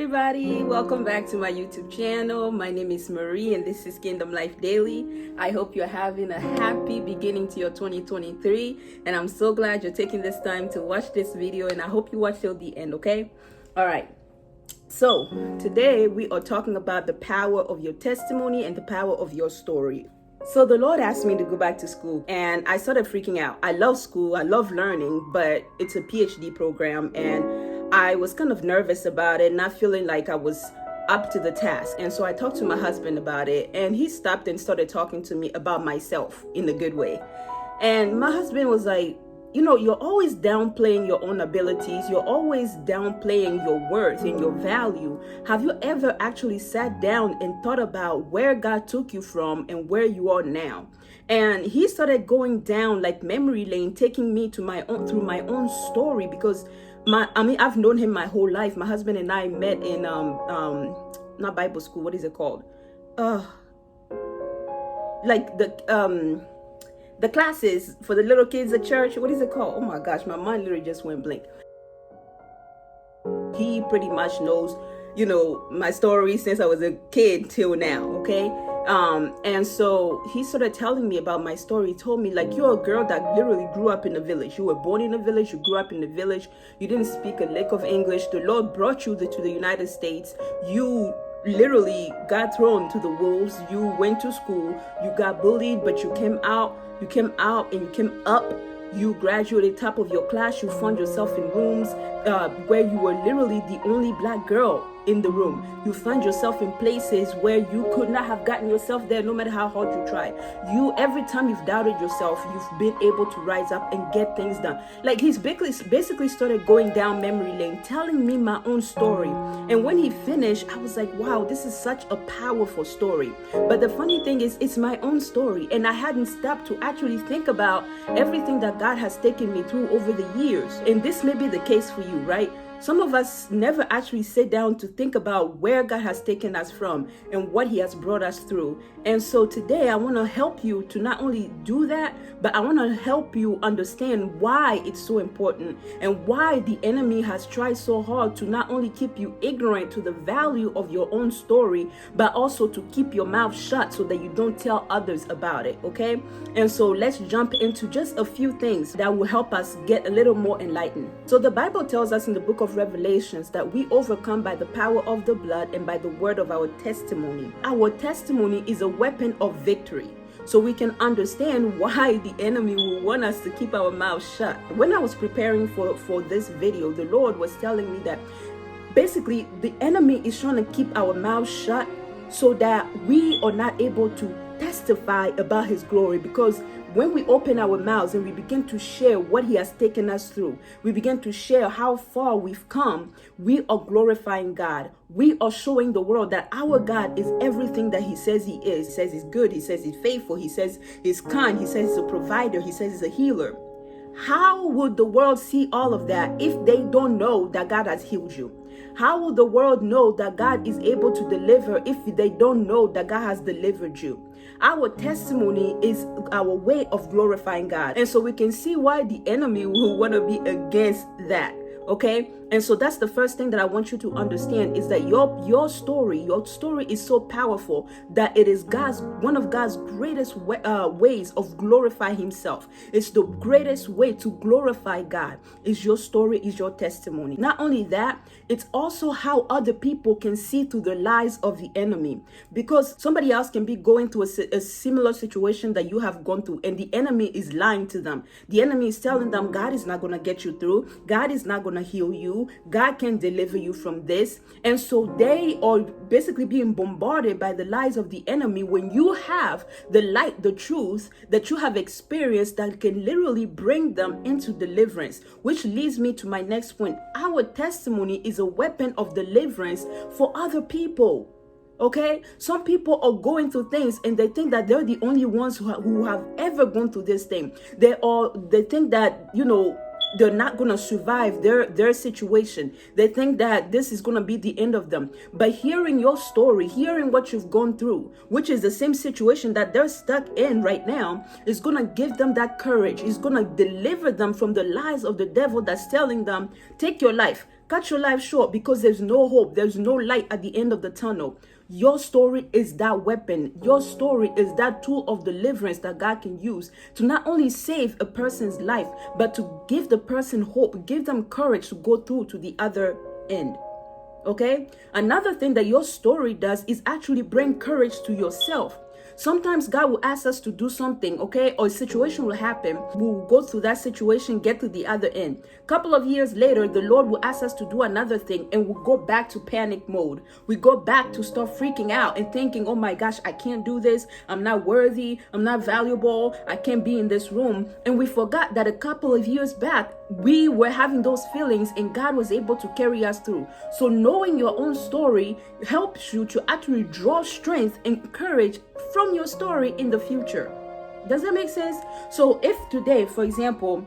Everybody, welcome back to my YouTube channel. My name is Marie and this is Kingdom Life Daily. I hope you're having a happy beginning to your 2023 and I'm so glad you're taking this time to watch this video, and I hope you watch till the end, okay? All right. So today we are talking about the power of your testimony and the power of your story. So the Lord asked me to go back to school and I started freaking out. I love school, I love learning, but it's a PhD program and I was kind of nervous about it, not feeling like I was up to the task. And so I talked to my husband about it and he stopped and started talking to me about myself in a good way. And my husband was like, you know, you're always downplaying your own abilities. You're always downplaying your worth and your value. Have you ever actually sat down and thought about where God took you from and where you are now? And he started going down like memory lane, taking me to my own, through my own story, because I've known him my whole life. My husband and I met in not Bible school. What is it called? Like the classes for the little kids at church. What is it called? Oh my gosh, my mind literally just went blank. He pretty much knows, you know, my story since I was a kid till now, okay? And so he started telling me about my story. He told me, like, you're a girl that literally grew up in a village. You were born in a village, you grew up in the village, you didn't speak a lick of English. The Lord brought you to the United States. You literally got thrown to the wolves. You went to school, you got bullied, but you came out and you came up. You graduated top of your class. You found yourself in rooms where you were literally the only black girl in the room. You find yourself in places where you could not have gotten yourself there no matter how hard you tried. Every time you've doubted yourself, you've been able to rise up and get things done. Like, he's basically started going down memory lane, telling me my own story. And when he finished, I was like, wow, this is such a powerful story. But the funny thing is, it's my own story. And I hadn't stopped to actually think about everything that God has taken me through over the years. And this may be the case for you, right? Some of us never actually sit down to think about where God has taken us from and what he has brought us through. And so today I want to help you to not only do that, but I want to help you understand why it's so important and why the enemy has tried so hard to not only keep you ignorant to the value of your own story, but also to keep your mouth shut so that you don't tell others about it, okay? And so let's jump into just a few things that will help us get a little more enlightened. So the Bible tells us in the book of Revelations that we overcome by the power of the blood and by the word of our testimony. Our testimony is a weapon of victory. So we can understand why the enemy will want us to keep our mouth shut. When I was preparing for this video, the Lord was telling me that basically the enemy is trying to keep our mouth shut so that we are not able to testify about his glory. Because when we open our mouths and we begin to share what he has taken us through, we begin to share how far we've come, we are glorifying God. We are showing the world that our God is everything that he says he is. He says he's good, he says he's faithful, he says he's kind, he says he's a provider, he says he's a healer. How would the world see all of that if they don't know that God has healed you? How will the world know that God is able to deliver if they don't know that God has delivered you? Our testimony is our way of glorifying God. And so we can see why the enemy will want to be against that. Okay? And so that's the first thing that I want you to understand, is that your story is so powerful that it is one of God's greatest ways of glorifying himself. It's the greatest way to glorify God. Is your story, is your testimony. Not only that, it's also how other people can see through the lies of the enemy, because somebody else can be going through a similar situation that you have gone through, and the enemy is lying to them. The enemy is telling them God is not going to get you through. God is not going to heal you. God can deliver you from this. And so they are basically being bombarded by the lies of the enemy, when you have the light, the truth that you have experienced that can literally bring them into deliverance. Which leads me to my next point. Our testimony is a weapon of deliverance for other people. Okay, some people are going through things and they think that they're the only ones who have ever gone through this thing. They think that, you know, they're not going to survive their situation. They think that this is going to be the end of them. But hearing your story, hearing what you've gone through, which is the same situation that they're stuck in right now, is going to give them that courage. It's going to deliver them from the lies of the devil that's telling them, take your life. Cut your life short because there's no hope. There's no light at the end of the tunnel. Your story is that weapon. Your story is that tool of deliverance that God can use to not only save a person's life, but to give the person hope, give them courage to go through to the other end. Okay? Another thing that your story does is actually bring courage to yourself. Sometimes God will ask us to do something, okay, or a situation will happen. We'll go through that situation, get to the other end. A couple of years later, the Lord will ask us to do another thing, and we'll go back to panic mode. We go back to start freaking out and thinking, oh my gosh, I can't do this. I'm not worthy. I'm not valuable. I can't be in this room. And we forgot that a couple of years back, we were having those feelings and God was able to carry us through. So knowing your own story helps you to actually draw strength and courage from your story in the future. Does that make sense? So if today, for example,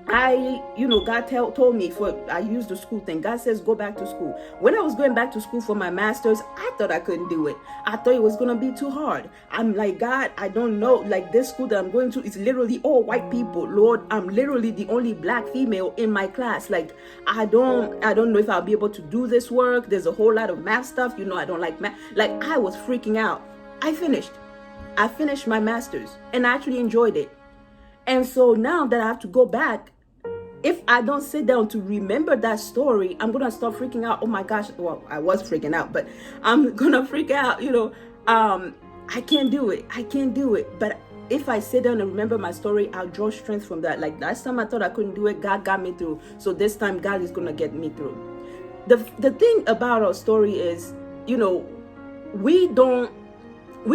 God told me I used the school thing. God says, go back to school. When I was going back to school for my master's, I thought I couldn't do it. I thought it was going to be too hard. I'm like, God, I don't know. Like this school that I'm going to is literally all white people. Lord, I'm literally the only black female in my class. Like, I don't know if I'll be able to do this work. There's a whole lot of math stuff. I don't like math. Like, I was freaking out. I finished my master's and I actually enjoyed it. And so now that I have to go back, if I don't sit down to remember that story, I'm going to start freaking out. Oh my gosh. Well, I was freaking out, but I'm going to freak out, I can't do it. I can't do it. But if I sit down and remember my story, I'll draw strength from that. Like last time I thought I couldn't do it, God got me through. So this time God is going to get me through. The thing about our story is, we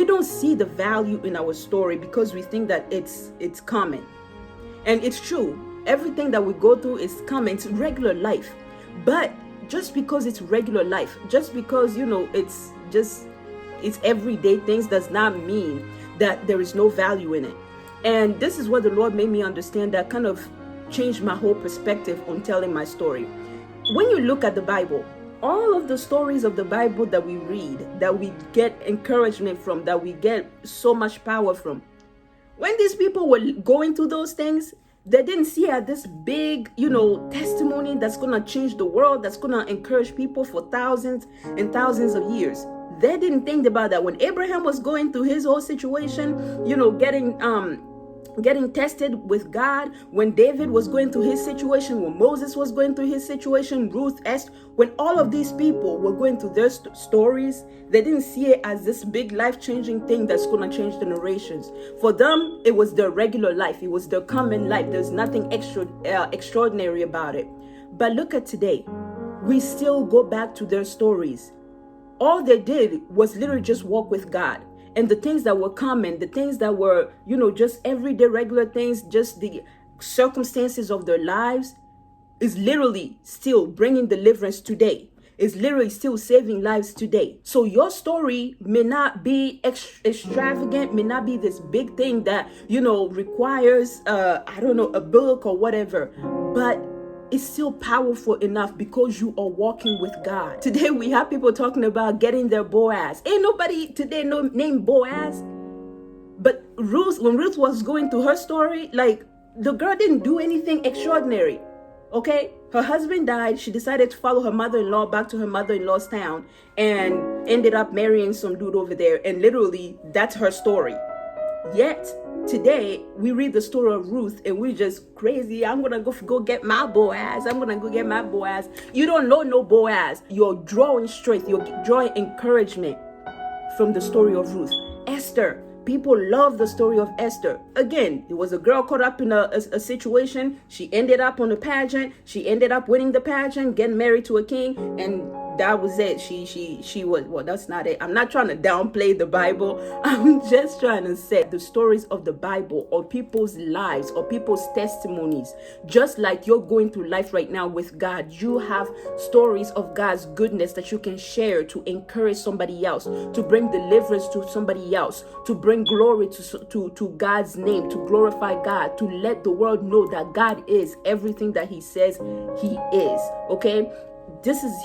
don't see the value in our story because we think that it's common. And it's true. Everything that we go through is common. It's regular life. But just because it's regular life, just because, it's everyday things does not mean that there is no value in it. And this is what the Lord made me understand that kind of changed my whole perspective on telling my story. When you look at the Bible, all of the stories of the Bible that we read, that we get encouragement from, that we get so much power from, when these people were going through those things, they didn't see it as this big, testimony that's going to change the world, that's going to encourage people for thousands and thousands of years. They didn't think about that. When Abraham was going through his whole situation, getting tested with God, when David was going through his situation, when Moses was going through his situation, Ruth, Esther, when all of these people were going through their stories, they didn't see it as this big life-changing thing that's going to change generations. For them, it was their regular life. It was their common life. There's nothing extraordinary about it. But look at today. We still go back to their stories. All they did was literally just walk with God. And the things that were common, the things that were, just everyday regular things, just the circumstances of their lives is literally still bringing deliverance today. Is literally still saving lives today. So your story may not be extravagant, may not be this big thing that, requires, a book or whatever, but it's still powerful enough because you are walking with God. Today we have people talking about getting their Boaz. Ain't nobody today named Boaz. But when Ruth was going through her story, like the girl didn't do anything extraordinary. Okay? Her husband died. She decided to follow her mother-in-law back to her mother-in-law's town and ended up marrying some dude over there. And literally, that's her story. Yet, today, we read the story of Ruth and we're just crazy. I'm going to go get my Boaz. I'm going to go get my Boaz. You don't know no Boaz. You're drawing strength. You're drawing encouragement from the story of Ruth. Esther. People love the story of Esther. Again, it was a girl caught up in a situation. She ended up on a pageant. She ended up winning the pageant, getting married to a king, and that was it. She was, well, that's not it. I'm not trying to downplay the Bible. I'm just trying to say the stories of the Bible or people's lives or people's testimonies. Just like you're going through life right now with God, you have stories of God's goodness that you can share to encourage somebody else, to bring deliverance to somebody else, to bring glory to God's name, to glorify God, to let the world know that God is everything that He says He is. Okay?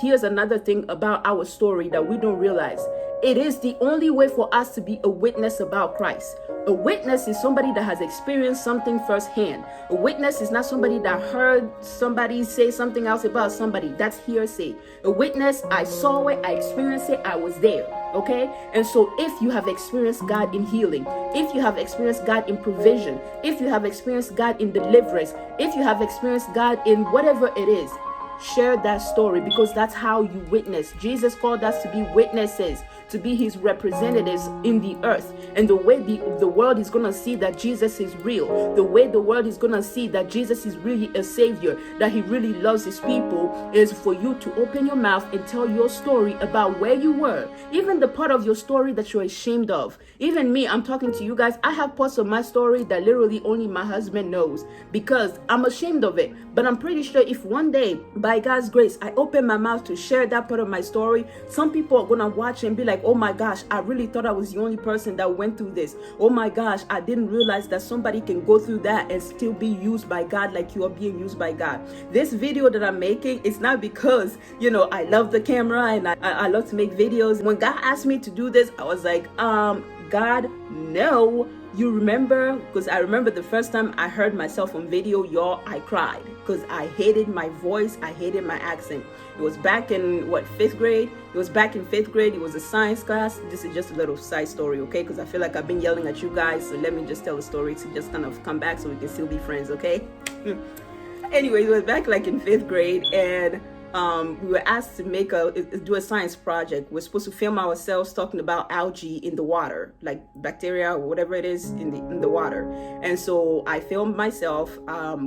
Here's another thing about our story that we don't realize. It is the only way for us to be a witness about Christ. A witness is somebody that has experienced something firsthand. A witness is not somebody that heard somebody say something else about somebody. That's hearsay. A witness, I saw it, I experienced it, I was there. Okay? And so if you have experienced God in healing, if you have experienced God in provision, if you have experienced God in deliverance, if you have experienced God in whatever it is, share that story, because that's how you witness. Jesus called us to be witnesses, to be his representatives in the earth. And the way the world is going to see that Jesus is real, the way the world is going to see that Jesus is really a savior, that he really loves his people, is for you to open your mouth and tell your story about where you were, even the part of your story that you're ashamed of. Even me, I'm talking to you guys, I have parts of my story that literally only my husband knows, because I'm ashamed of it. But I'm pretty sure if one day, by God's grace, I open my mouth to share that part of my story, some people are going to watch and be like, oh my gosh, I really thought I was the only person that went through this. Oh my gosh, I didn't realize that somebody can go through that and still be used by God like you are being used by God. This video that I'm making, it's not because, I love the camera and I love to make videos. When God asked me to do this, I was like, God, no. You remember? Because I remember the first time I heard myself on video, y'all, I cried because I hated my voice. I hated my accent. It was back in, 5th grade? It was back in 5th grade. It was a science class. This is just a little side story, okay? Because I feel like I've been yelling at you guys. So let me just tell a story to just kind of come back so we can still be friends, okay? Anyway, it was back like in 5th grade, and we were asked to do a science project. We're supposed to film ourselves talking about algae in the water, like bacteria or whatever it is in the water. And so I filmed myself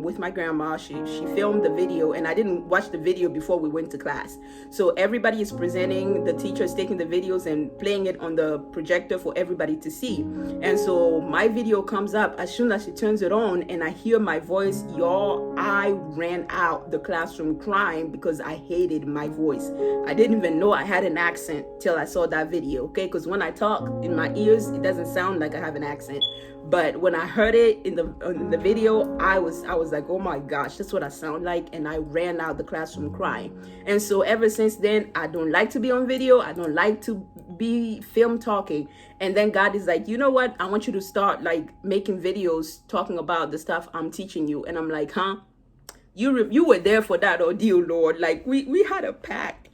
with my grandma. She filmed the video, and I didn't watch the video before we went to class. So everybody is presenting, the teacher is taking the videos and playing it on the projector for everybody to see. And so my video comes up as soon as she turns it on, and I hear my voice, y'all, I ran out the classroom crying because I hated my voice. I didn't even know I had an accent till I saw that video, okay? Because when I talk in my ears, it doesn't sound like I have an accent. But when I heard it in the video, I was like, oh my gosh, that's what I sound like. And I ran out the classroom crying. And so ever since then, I don't like to be on video. I don't like to be film talking. And then God is like, you know what? I want you to start like making videos talking about the stuff I'm teaching you. And I'm like, huh? You were there for that ordeal, Lord. Like we had a pact.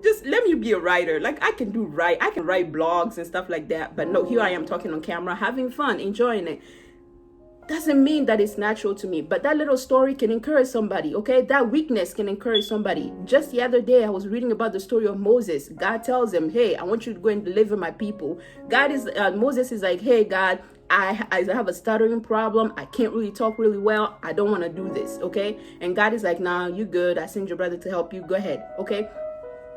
Just let me be a writer. Like I can write blogs and stuff like that. But no, here I am talking on camera, having fun, enjoying it. Doesn't mean that it's natural to me, but that little story can encourage somebody, okay? That weakness can encourage somebody. Just the other day, I was reading about the story of Moses. God tells him, hey, I want you to go and deliver my people. Moses is like, hey, God, I have a stuttering problem. I can't really talk really well. I don't want to do this, okay? And God is like, nah, you good. I send your brother to help you. Go ahead, okay?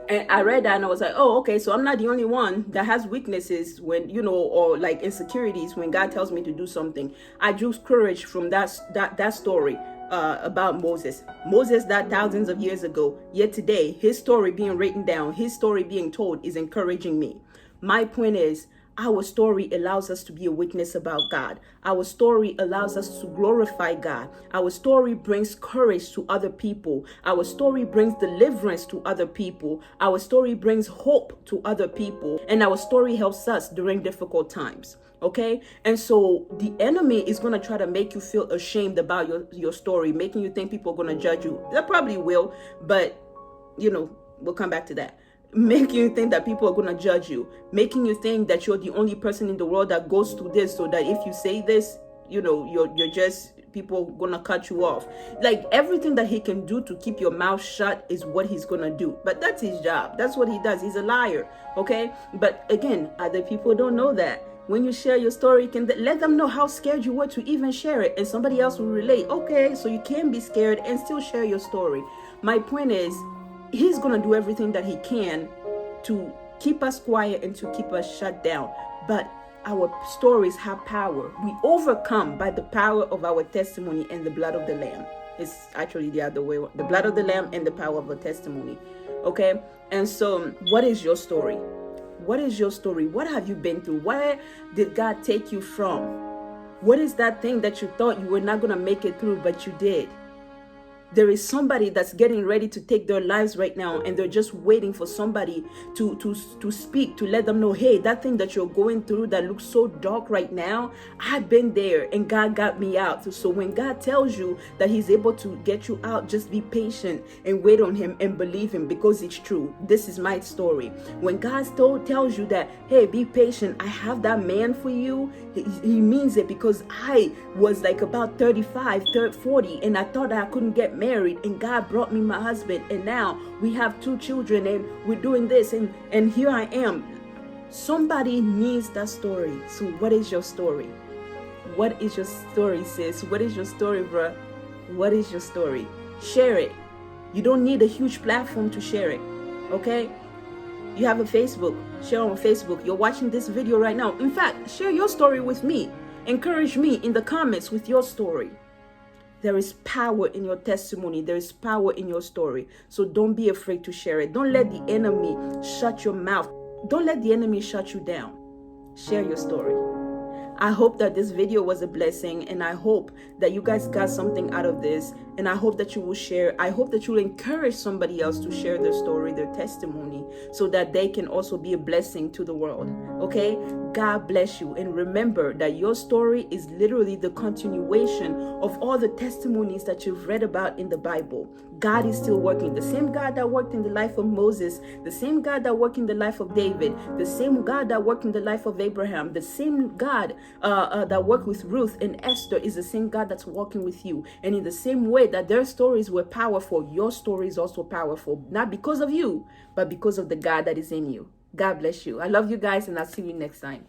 And I read that and I was like, oh, okay, so I'm not the only one that has weaknesses when, or like insecurities when God tells me to do something. I drew courage from that story about Moses. Moses died thousands of years ago. Yet today, his story being written down, his story being told is encouraging me. My point is, our story allows us to be a witness about God. Our story allows us to glorify God. Our story brings courage to other people. Our story brings deliverance to other people. Our story brings hope to other people. And our story helps us during difficult times. Okay? And so the enemy is going to try to make you feel ashamed about your story, making you think people are going to judge you. They probably will, but we'll come back to that. Making you think that people are going to judge you, making you think that you're the only person in the world that goes through this, so that if you say this, you're just, people are going to cut you off. Like everything that he can do to keep your mouth shut is what he's going to do. But that's his job. That's what he does. He's a liar. Okay. But again, other people don't know that. When you share your story, you can let them know how scared you were to even share it, and somebody else will relate. Okay. So you can be scared and still share your story. My point is, he's going to do everything that he can to keep us quiet and to keep us shut down. But our stories have power. We overcome by the power of our testimony and the blood of the Lamb. It's actually the other way. The blood of the Lamb and the power of a testimony. Okay? And so, what is your story? What is your story? What have you been through? Where did God take you from? What is that thing that you thought you were not going to make it through, but you did? There is somebody that's getting ready to take their lives right now, and they're just waiting for somebody to speak, to let them know, hey, that thing that you're going through that looks so dark right now, I've been there and God got me out. So when God tells you that he's able to get you out, just be patient and wait on him and believe him, because it's true. This is my story. When God tells you that, hey, be patient, I have that man for you, he means it, because I was like about 35, 40, and I thought I couldn't get married, and God brought me my husband, and now we have 2 children, and we're doing this, and here I am. Somebody needs that story. So what is your story? What is your story, sis? What is your story, bruh? What is your story? Share it. You don't need a huge platform to share it, okay? You have a Facebook, share on Facebook. You're watching this video right now. In fact, share your story with me. Encourage me in the comments with your story. There is power in your testimony. There is power in your story. So don't be afraid to share it. Don't let the enemy shut your mouth. Don't let the enemy shut you down. Share your story. I hope that this video was a blessing, and I hope that you guys got something out of this, and I hope that you will share. I hope that you will encourage somebody else to share their story, their testimony, so that they can also be a blessing to the world. Okay? God bless you. And remember that your story is literally the continuation of all the testimonies that you've read about in the Bible. God is still working. The same God that worked in the life of Moses, the same God that worked in the life of David, the same God that worked in the life of Abraham, the same God that worked with Ruth and Esther is the same God that's working with you. And in the same way that their stories were powerful, your story is also powerful. Not because of you, but because of the God that is in you. God bless you. I love you guys, and I'll see you next time.